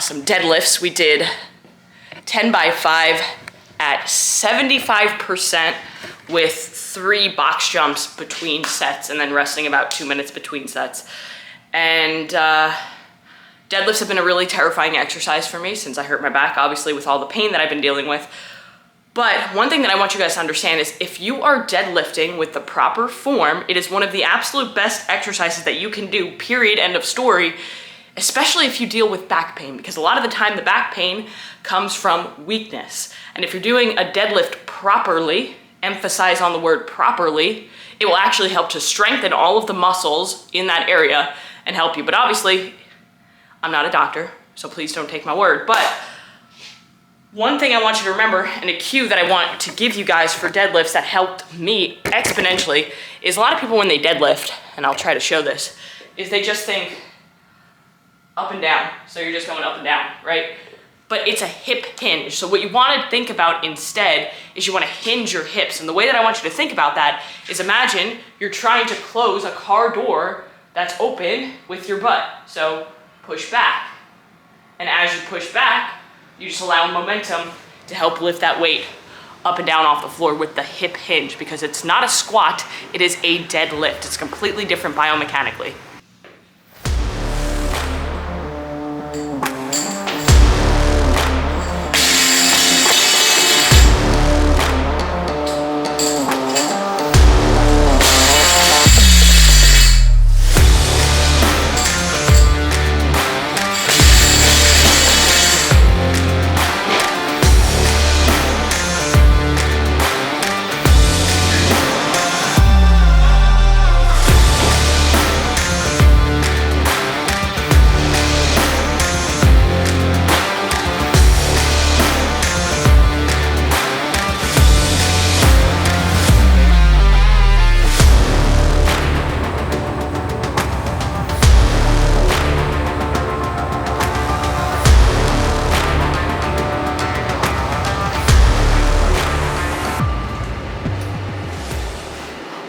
some deadlifts. We did 10 by 5 at 75% with 3 box jumps between sets and then resting about 2 minutes between sets. And deadlifts have been a really terrifying exercise for me since I hurt my back, obviously with all the pain that I've been dealing with. But one thing that I want you guys to understand is if you are deadlifting with the proper form, it is one of the absolute best exercises that you can do, period, end of story, especially if you deal with back pain, because a lot of the time the back pain comes from weakness. And if you're doing a deadlift properly, emphasize on the word properly, it will actually help to strengthen all of the muscles in that area and help you. But obviously, I'm not a doctor, so please don't take my word. But one thing I want you to remember, and a cue that I want to give you guys for deadlifts that helped me exponentially, is a lot of people when they deadlift, and I'll try to show this, is they just think up and down. So you're just going up and down, right? But it's a hip hinge. So what you want to think about instead is you want to hinge your hips. And the way that I want you to think about that is imagine you're trying to close a car door that's open with your butt. So push back. And as you push back, you just allow momentum to help lift that weight up and down off the floor with the hip hinge, because it's not a squat, it is a deadlift. It's completely different biomechanically.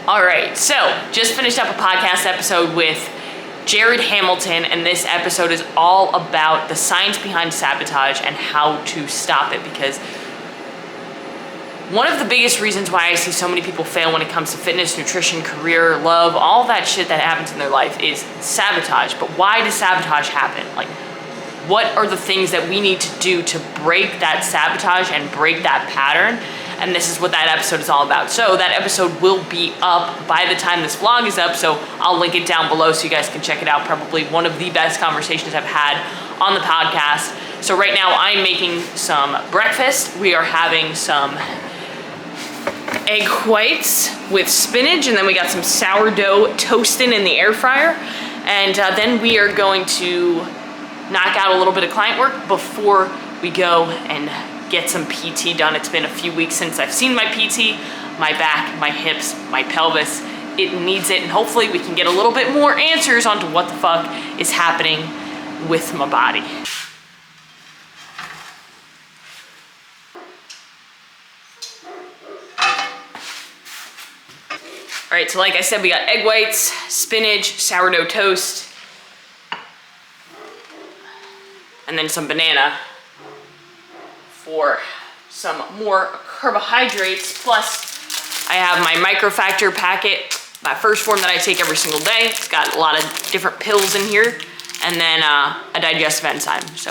All right, so just finished up a podcast episode with Jared Hamilton, and this episode is all about the science behind sabotage and how to stop it, because one of the biggest reasons why I see so many people fail when it comes to fitness, nutrition, career, love, all that shit that happens in their life is sabotage. But why does sabotage happen? Like, what are the things that we need to do to break that sabotage and break that pattern? And this is what that episode is all about. So that episode will be up by the time this vlog is up, so I'll link it down below so you guys can check it out. Probably one of the best conversations I've had on the podcast. So right now I'm making some breakfast. We are having some egg whites with spinach, and then we got some sourdough toasting in the air fryer. And then we are going to knock out a little bit of client work before we go and get some PT done. It's been a few weeks since I've seen my PT, my back, my hips, my pelvis. It needs it, and hopefully we can get a little bit more answers onto what the fuck is happening with my body. All right, so like I said, we got egg whites, spinach, sourdough toast, and then some banana for some more carbohydrates. Plus, I have my microfactor packet, my first form that I take every single day. It's got a lot of different pills in here, and then a digestive enzyme. So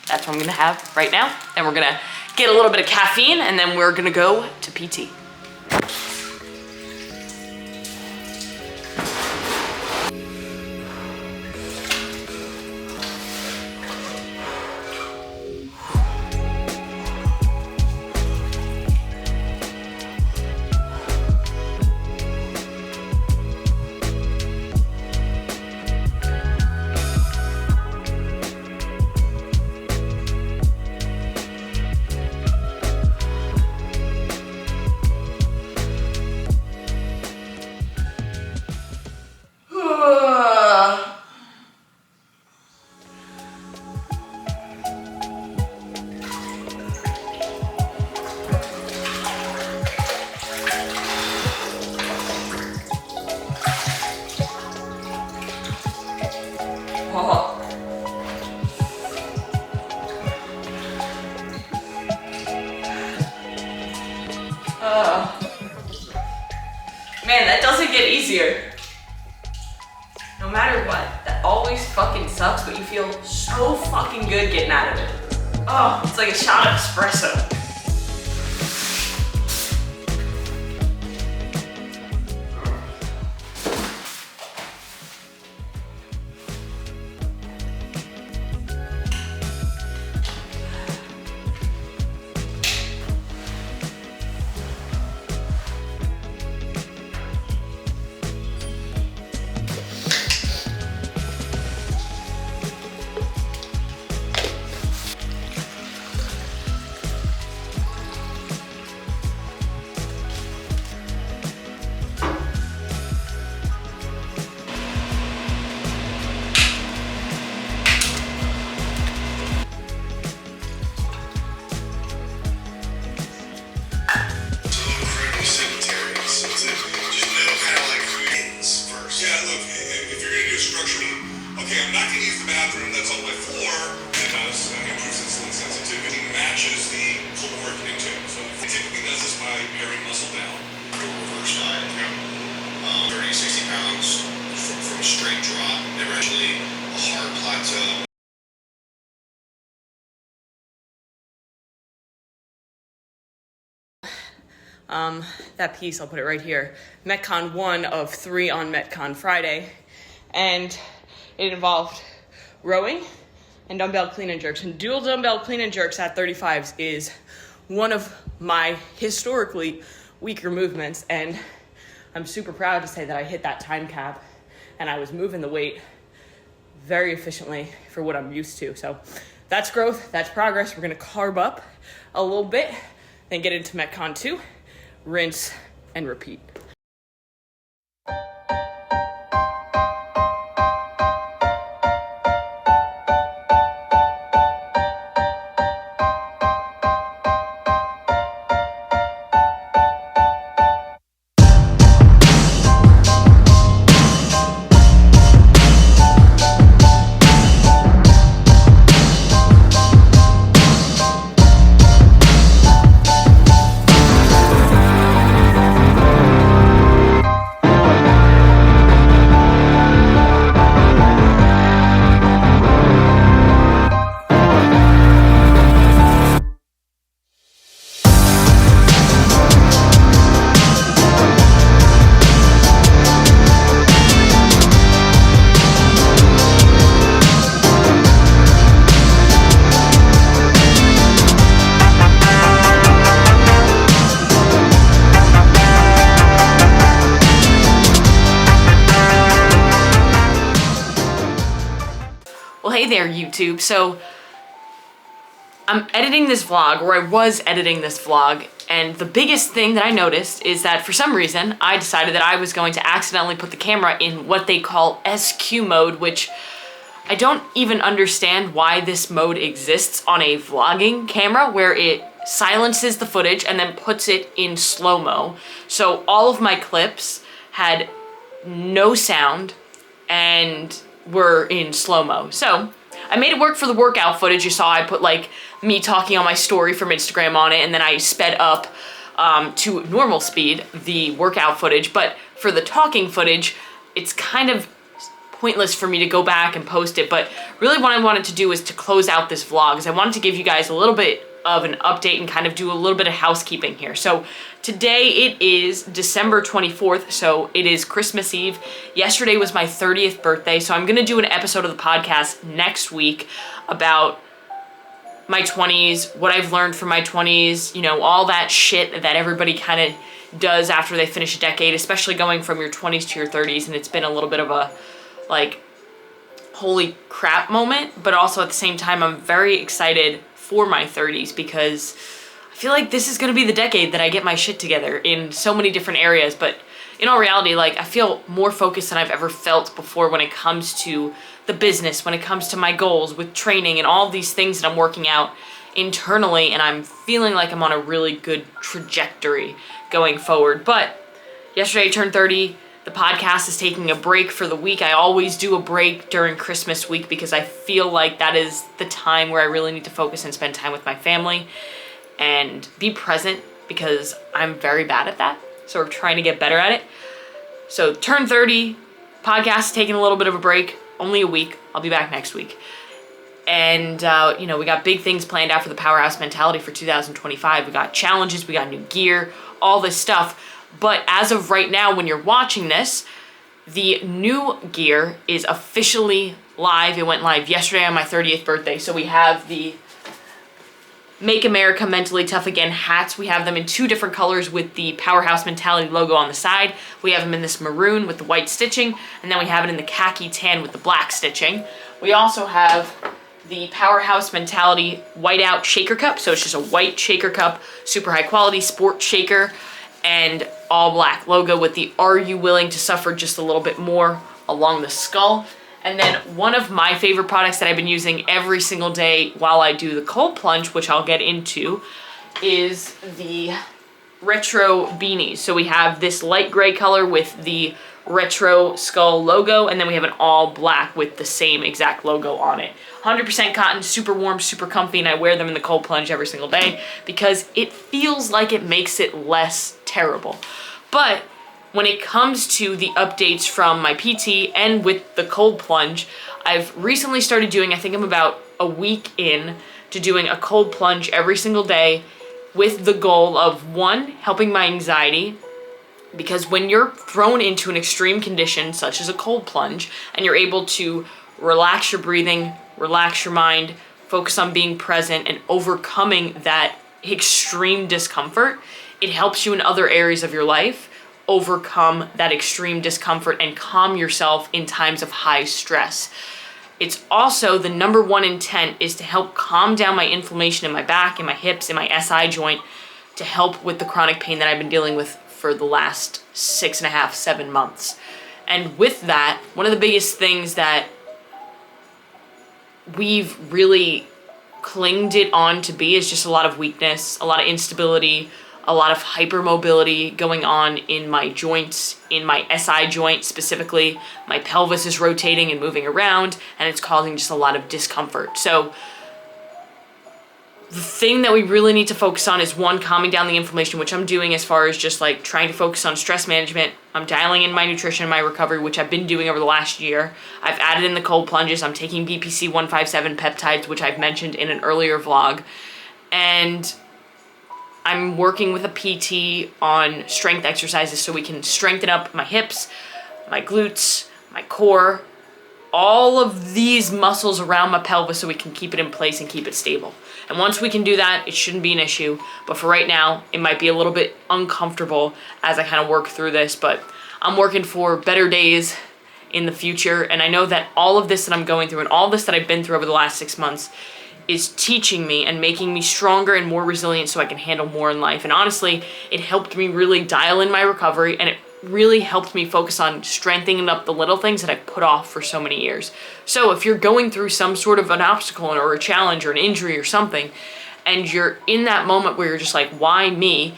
that's what I'm gonna have right now. And we're gonna get a little bit of caffeine, and then we're gonna go to PT. Man, that doesn't get easier. No matter what, that always fucking sucks, but you feel so fucking good getting out of it. Oh, it's like a shot of espresso. That piece, I'll put it right here. Metcon 1 of 3 on Metcon Friday. And it involved rowing and dumbbell clean and jerks. And dual dumbbell clean and jerks at 35s is one of my historically weaker movements. And I'm super proud to say that I hit that time cap and I was moving the weight very efficiently for what I'm used to. So that's growth, that's progress. We're gonna carb up a little bit, then get into Metcon 2. Rinse and repeat. Well, hey there, YouTube. So I'm editing this vlog, or I was editing this vlog, and the biggest thing that I noticed is that for some reason, I decided that I was going to accidentally put the camera in what they call SQ mode, which I don't even understand why this mode exists on a vlogging camera, where it silences the footage and then puts it in slow-mo. So all of my clips had no sound and were in slow-mo. So I made it work for the workout footage. You saw I put like me talking on my story from Instagram on it, and then I sped up to normal speed the workout footage. But for the talking footage, it's kind of pointless for me to go back and post it. But really what I wanted to do is to close out this vlog, is I wanted to give you guys a little bit of an update and kind of do a little bit of housekeeping here. So today it is December 24th, so it is Christmas Eve. Yesterday was my 30th birthday, so I'm gonna do an episode of the podcast next week about my 20s, what I've learned from my 20s, you know, all that shit that everybody kind of does after they finish a decade, especially going from your 20s to your 30s, and it's been a little bit of a, like, holy crap moment, but also at the same time, I'm very excited for my 30s because I feel like this is gonna be the decade that I get my shit together in so many different areas. But in all reality, like, I feel more focused than I've ever felt before when it comes to the business, when it comes to my goals with training and all these things that I'm working out internally, and I'm feeling like I'm on a really good trajectory going forward. But yesterday I turned 30. The podcast is taking a break for the week. I always do a break during Christmas week because I feel like that is the time where I really need to focus and spend time with my family and be present because I'm very bad at that. So we're trying to get better at it. So turn 30, podcast taking a little bit of a break, only a week. I'll be back next week. And, we got big things planned out for the Powerhouse Mentality for 2025. We got challenges, we got new gear, all this stuff. But as of right now, when you're watching this, the new gear is officially live. It went live yesterday on my 30th birthday. So we have the Make America Mentally Tough Again hats. We have them in 2 different colors with the Powerhouse Mentality logo on the side. We have them in this maroon with the white stitching, and then we have it in the khaki tan with the black stitching. We also have the Powerhouse Mentality whiteout shaker cup. So it's just a white shaker cup, super high quality sport shaker, and all black logo with the "Are you willing to suffer just a little bit more" along the skull. And then one of my favorite products that I've been using every single day while I do the cold plunge, which I'll get into, is the retro beanies. So we have this light gray color with the retro skull logo, and then we have an all black with the same exact logo on it. 100% cotton, super warm, super comfy, and I wear them in the cold plunge every single day because it feels like it makes it less terrible. But when it comes to the updates from my PT and with the cold plunge, I've recently started doing, I think I'm about a week in to doing a cold plunge every single day with the goal of, 1, helping my anxiety, because when you're thrown into an extreme condition such as a cold plunge and you're able to relax your breathing, relax your mind, focus on being present and overcoming that extreme discomfort, it helps you in other areas of your life overcome that extreme discomfort and calm yourself in times of high stress. It's also the number 1 intent is to help calm down my inflammation in my back, in my hips, in my SI joint, to help with the chronic pain that I've been dealing with for the last 6.5, 7 months. And with that, one of the biggest things that we've really clinged it on to be is just a lot of weakness, a lot of instability, a lot of hypermobility going on in my joints, in my SI joint specifically. My pelvis is rotating and moving around, and it's causing just a lot of discomfort. So the thing that we really need to focus on is, 1, calming down the inflammation, which I'm doing as far as just like trying to focus on stress management. I'm dialing in my nutrition and my recovery, which I've been doing over the last year. I've added in the cold plunges. I'm taking BPC 157 peptides, which I've mentioned in an earlier vlog. And I'm working with a PT on strength exercises so we can strengthen up my hips, my glutes, my core, all of these muscles around my pelvis so we can keep it in place and keep it stable. And once we can do that, it shouldn't be an issue. But for right now, it might be a little bit uncomfortable as I kind of work through this. But I'm working for better days in the future. And I know that all of this that I'm going through and all this that I've been through over the last 6 months is teaching me and making me stronger and more resilient so I can handle more in life. And honestly, it helped me really dial in my recovery, and it really helped me focus on strengthening up the little things that I've put off for so many years. So if you're going through some sort of an obstacle or a challenge or an injury or something, and you're in that moment where you're just like, why me?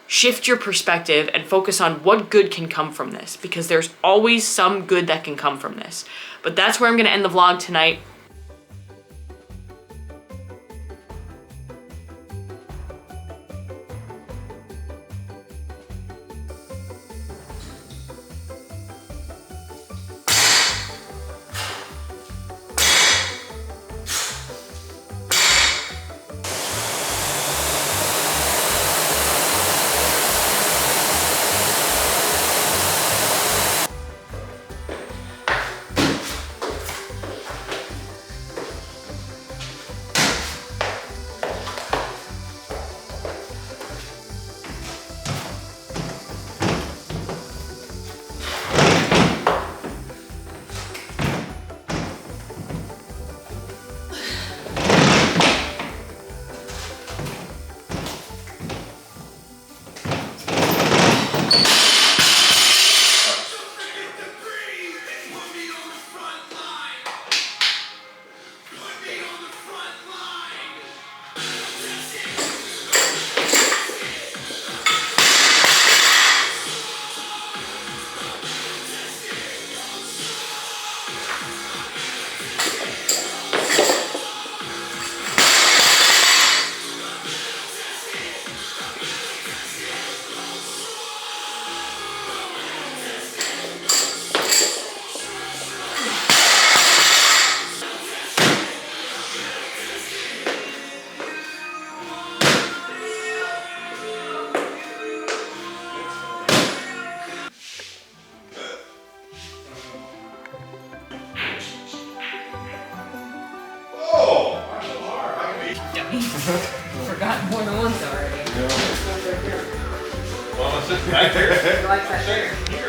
Shift your perspective and focus on what good can come from this, because there's always some good that can come from this. But that's where I'm gonna end the vlog tonight. me. Forgotten more than once already. Well, let's sit back here. I like that chair.